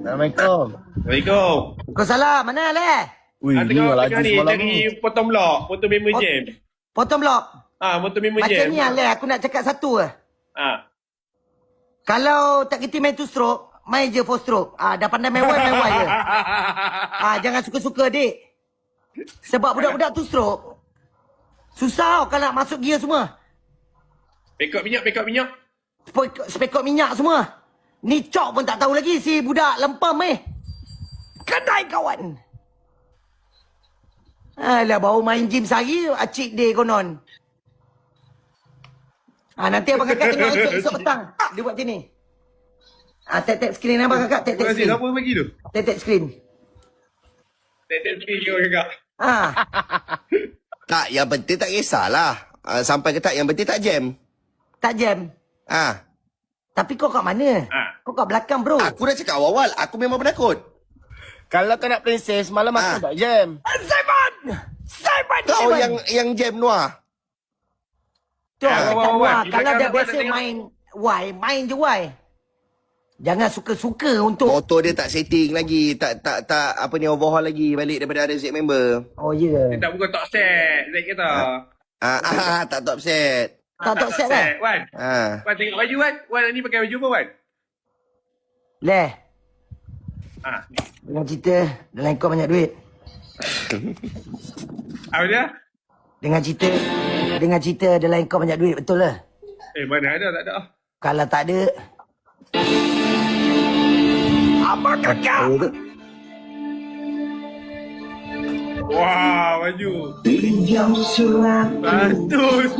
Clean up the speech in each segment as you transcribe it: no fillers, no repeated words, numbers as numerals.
Assalamualaikum. Waalaikumsalam. Kau salah, mana leh? Ui, ni Tengok lagi tengah ni semalam cari ni. potong blok, motor member jam. Potong blok. Motor member Macam jam. ni leh, aku nak cakap satu lah. Kalau tak kerti main 2 stroke, main je 4 stroke. Dah pandai main wide je. Jangan suka-suka, dik. Sebab budak-budak 2 stroke, susah tau kalau nak masuk gear semua. Pekot minyak. Spekot minyak semua. Ni cok pun tak tahu lagi si budak lempam Kedai kawan. Alah, baru main gym sehari, acik day konon. Nanti abang kakak tengok esok petang. Dia buat macam ni. Tap-tap screen abang kakak, tap-tap screen. Siapa bagi tu? Tap-tap screen. Tap screen kau kakak. Tak, yang penting tak kisahlah. Sampai ke tak, yang penting tak jam. Tak jam. Tapi kau kat mana? Kau kat belakang, bro. Aku dah cakap awal-awal, aku memang penakut. Kalau kau nak princess, semalam aku tak jam. Simon! Kau yang jam Noah. Tu, Wan. kalau Di dah belakang biasa tengok. main Y, main je Y. Jangan suka-suka untuk... Motor dia tak setting lagi, tak apa ni, overhaul lagi balik daripada RZ member. Oh, ya. Dia tak buka top set. Zaid kata. Tak top set. Tak set lah. Wan. Ah. Wan tengok baju Wan. Wan ni pakai baju apa Wan? Leh, Ni. dengan cerita dalam kau banyak duit. Apa dia? Dengan cerita dalam kau banyak duit, betul lah. Mana ada, tak ada. Kalau tak ada... Apa kakak? Wah, baju. Pinjam surat. Bagus.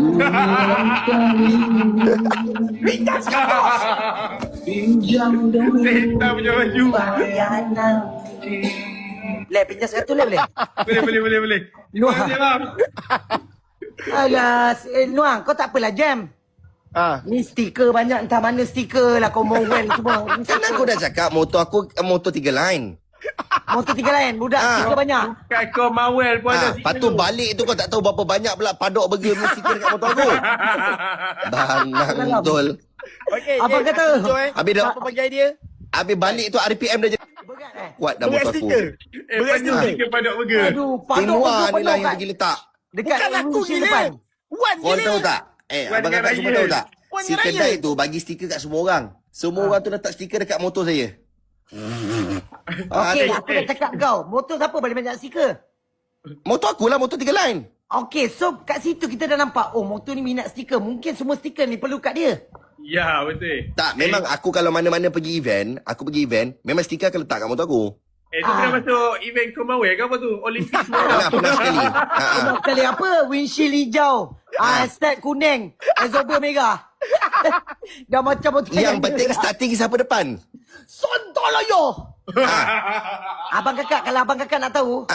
Pinjam surat. Pinjam duit. Setan punya baju. Bayar nanti. Leh, pinjam 100 leh boleh? Boleh. Luar. Terima kasih, bang. Alah, Nuang, kau tak apalah jam. Ni stiker banyak, entah mana stiker lah, Commonwealth semua. Kan aku dah cakap motor aku motor 3 line. Motor 3 lain, budak stiker banyak. Kat kau Mawel pun ada. Lepas tu balik tu kau tak tahu berapa banyak pula padok burger punya stiker dekat motor aku. Banang betul. Okey, Abang Jay, kata. aku setuju, Habis dah Apa bagi idea? habis balik tu RPM dah jadi Berat kuat dah Berat motor aku. stiker. Berat Panduk stiker. stiker padok burger. Aduh, Tim padok luar betul ni lah yang kat, pergi letak. dekat Bukan aku windshield gila. depan. Wan Kau gila. tahu tak? Wan Abang dengan kakak semua raya. tahu tak? Wan Si dengan raya. kedai tu bagi stiker kat semua orang. Semua orang tu letak stiker dekat motor saya. Okey, Tengok. aku dah cakap kau. Motor siapa boleh banyak stiker? Motor aku lah, motor 3 line. Okey, so kat situ kita dah nampak, oh motor ni minat stiker. Mungkin semua stiker ni perlu kat dia. Ya, betul. Tak, memang aku kalau mana-mana pergi event, memang stiker akan letak kat motor aku. Tu pernah masuk event Commonwealth ke apa tu? Olimpik semua. Pernah sekali. Pernah kali apa? Windshield hijau. Start kuning. Absorber merah. Dah macam motor Yang penting starting siapa depan. Sontoloyo. Abang kakak, kalau abang kakak nak tahu,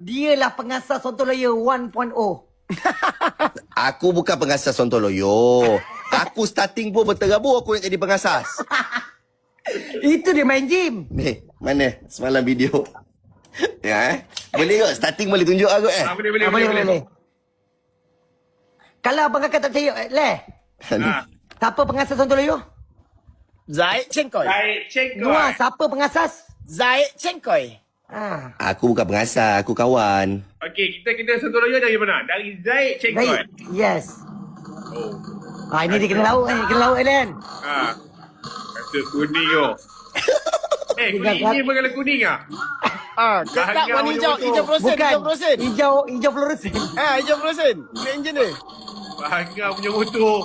dialah pengasas Sontoloyo 1.0. Aku bukan pengasas Sontoloyo. Aku starting pun berterabur aku nak jadi pengasas. Itu dia main gym. Ni, mana semalam video? Ya, boleh kot? Starting boleh tunjuk aku Boleh. Kalau abang kakak tak percaya, Leh, siapa pengasas Sontoloyo? Zaid Cengkoy. Baik, cek kau. Nuah, siapa pengasas? Zaid Cengkoy. Aku bukan pengasas, aku kawan. Okey, kita Sontoloyo dari mana? Dari Zaid cek kau. Baik. Yes. Ini dia kena lauk ni. Kena lauk kan? Kata kuning tu. Kuning ni bukan kuning ah? Ketak Bahagia warna punya hijau. motor. Hijau fluorescent. Bukan. Hijau fluorescent. Hijau fluorescent. Hijau fluorescent. Clean engine dia. Bahagia punya motor.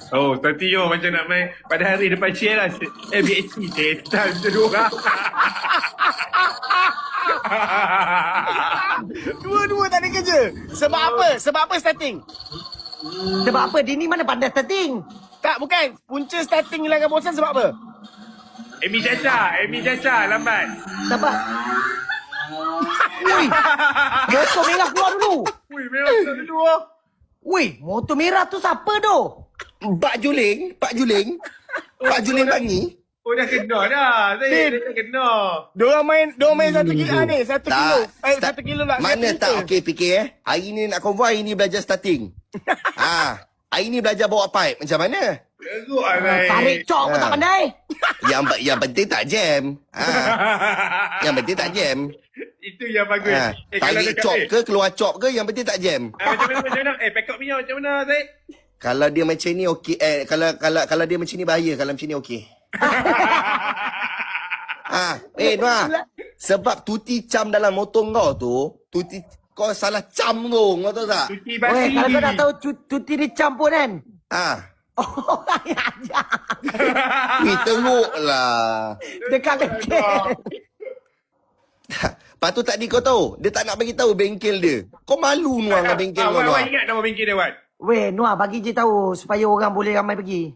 Oh, tadi yo macam nak main pada hari depan chair lah. BHC, setan macam tu orang. Dua-dua tak ada kerja. Sebab apa? Sebab apa starting? Sebab apa? Dia ni mana pandai starting? Tak, bukan. Punca starting hilangkan bosan sebab apa? Amy Caca, lambat. Sebab... Ui! Motor merah keluar dulu. Ui, memang tak dulu ah. Ui, motor merah tu siapa tu? Pak Juling Bangi. Oh, dah kena dah. Saya dah kena. Diorang main 1 kilo ni. 1 kilo. Tak, 1 kilo lah. Mana tak okey fikir Hari ni nak convoy, hari ni belajar starting. hari ni belajar bawa pipe. Macam mana? Teruk lah, Mai. Tarik cok pun tak pandai. Yang penting tak jam. Yang penting tak jam. Itu yang bagus. Kalau Tarik dekat cop ke, keluar cop ke, yang penting tak jam. macam mana? Pack up punya macam mana, Zaid? Kalau dia macam ni okey. Kalau dia macam ni bahaya. Kalau macam ni okey. Noah. Sebab tuti cam dalam motor kau tu, kau salah cam kau tahu tak? Cuci Weh, basi. kalau kau nak tahu cuti dia campur kan? Oh, ajar. Teruk lah. Dekat bengkel. Lepas tu tadi kau tahu, dia tak nak bagi tahu bengkel dia. Kau malu Noah dengan bengkel kau, Wan Noah. ingat nama bengkel dia, Wan? Weh, Noah bagi je tahu supaya orang boleh ramai pergi.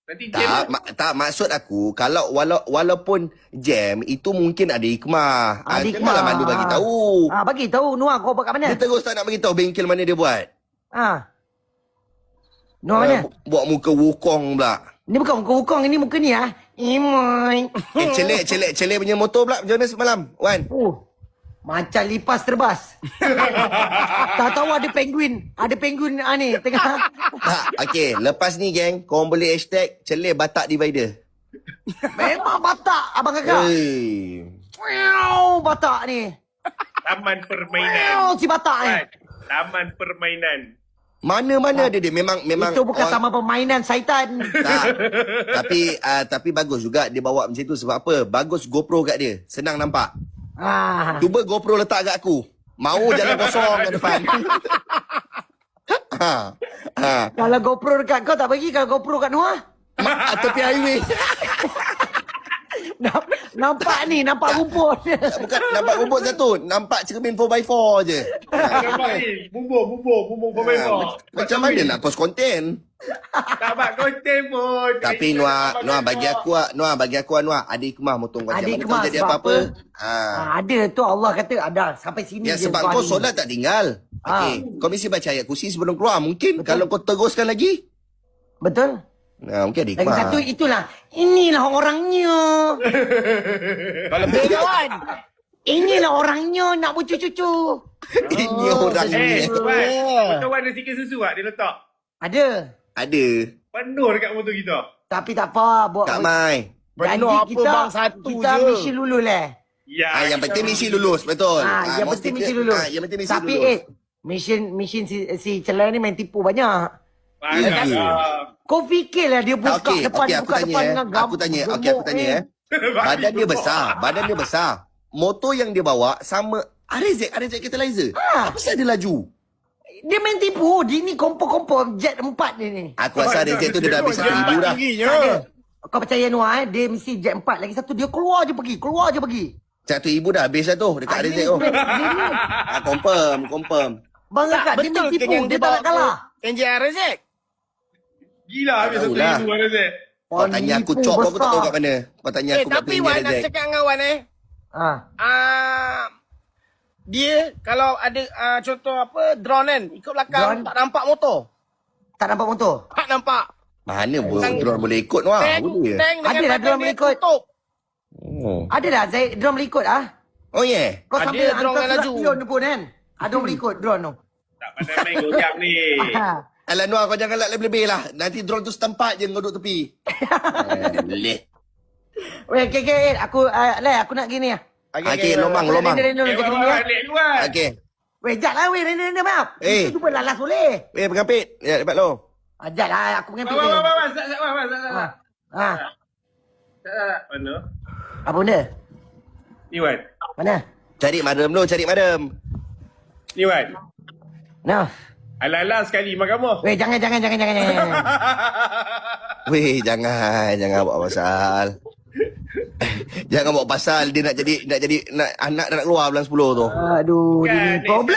Nanti jam. Tak, maksud aku, kalau walaupun jam, itu mungkin ada hikmah. Ada hikmah. Janganlah malu bagi tahu. Bagi tahu Noah kau buat kat mana? Dia terus tak nak bagi tahu bengkel mana dia buat. Noah mana? Buat muka wukong pula. Ni bukan muka wukong, ini muka ni Imoy. Celek punya motor pula macam mana semalam, Wan? Macam lipas terbas. Tak tahu ada penguin. Ada penguin ni tengah. Okey, lepas ni geng, korang boleh hashtag celek batak divider. Memang batak abang kakak. Wow, batak ni. Taman permainan. Wow, si batak ni. Wan, Taman permainan. Mana-mana dia memang Itu bukan taman permainan syaitan. tak. Tapi bagus juga dia bawa macam tu sebab apa? Bagus GoPro kat dia. Senang nampak. Cuba GoPro letak kat aku. Mau jalan kosong kat depan. Kalau GoPro dekat kau tak bagi, kalau GoPro kat Noah. Tepi highway. Nampak ni, nampak rumput. Bukan nampak rumput satu. Nampak cermin 4x4 je. Nampak ni, bumbung pemain. Macam mana nak post konten? Tak buat konten pun. Tapi Noah bagi aku Noah ada hikmah motor kau. Ada Jangan hikmah kau jadi sebab apa-apa. Ada tu Allah kata ada sampai sini Ya je sebab kau kau ni. solat tak tinggal. Okey, kau mesti baca ayat kursi sebelum keluar. Mungkin kalau kau teruskan lagi, Betul? mungkin ada Lagi hikmah. satu itulah. Inilah orangnya. Kalau lebih kawan. Inilah orangnya nak cucu-cucu. Ini orang ni. Wan, motor Wan ada stiker susu tak dia letak? Ada. Ada. Penuh dekat motor kita. Tapi tak apa. Kak Mai. Penuh apa bang satu kita je. mesti lulus lah. Ya. Yang penting misi lulus, betul. Yang penting mesti lulus. Yang penting misi Tapi lulus. mission si Celai ni main tipu banyak. Banyak Ya. lah. Kau fikirlah dia buka Okey, depan aku buka tanya depan dengan Aku tanya. Badan dia besar. Motor yang dia bawa sama RZ Catalyzer. Apa pasal dia laju? Dia main tipu. Dia ni kompor-kompor jet 4 dia ni. Aku rasa RZ tu dia dah habis 1,000 dah. Tingginya. Kau percaya Noah dia mesti jet 4. Lagi satu dia keluar je pergi. 1,000 dah habis dah tu dekat RZ tu. Confirm. Bang kakak dia main tipu. Dia tak nak kalah. NJR Razek. Gila habis Tak satu tahulah. ribu ada Zek. Kau tanya aku Nipu cop aku tak besar. tahu kat mana. Kau tanya aku kat Tapi Premier Wan nak RZ. cakap dengan Wan dia kalau ada contoh apa drone kan ikut belakang Drone? tak nampak motor. Tak nampak motor. Tak nampak. Mana drone boleh ikut Wah? Boleh. Tank dengan Ada lah badan drone dia ikut. tutup. Ada dah Zaid drone boleh ikut Oh yeah. Kau Ada sambil drone hantar yang surat laju. pion tu pun kan. Ada orang boleh ikut drone tu. Tak pandai main gojak ni. Alah Noah kau jangan lebih-lebih lah. Nanti drone tu setempat je kau duduk tepi. Boleh. Weh, okay. Aku nak gini lah. Okey, lomang. Balik luar. Okey. Weh, jat lah weh. Rena, maaf. Itu pun lalas boleh. Weh, pengapit. Ya, dapat lo. Jat lah, aku mengambil. Wan. Mana? Apa benda? Ni Wan. Mana? Cari madam lo, cari madam. Ni Wan. Nah. Ala-ala sekali mahkamah. Weh, jangan. Weh, jangan buat pasal. Jangan buat pasal dia nak jadi anak dah nak keluar bulan 10 tu. Aduh, Kan, ini problem.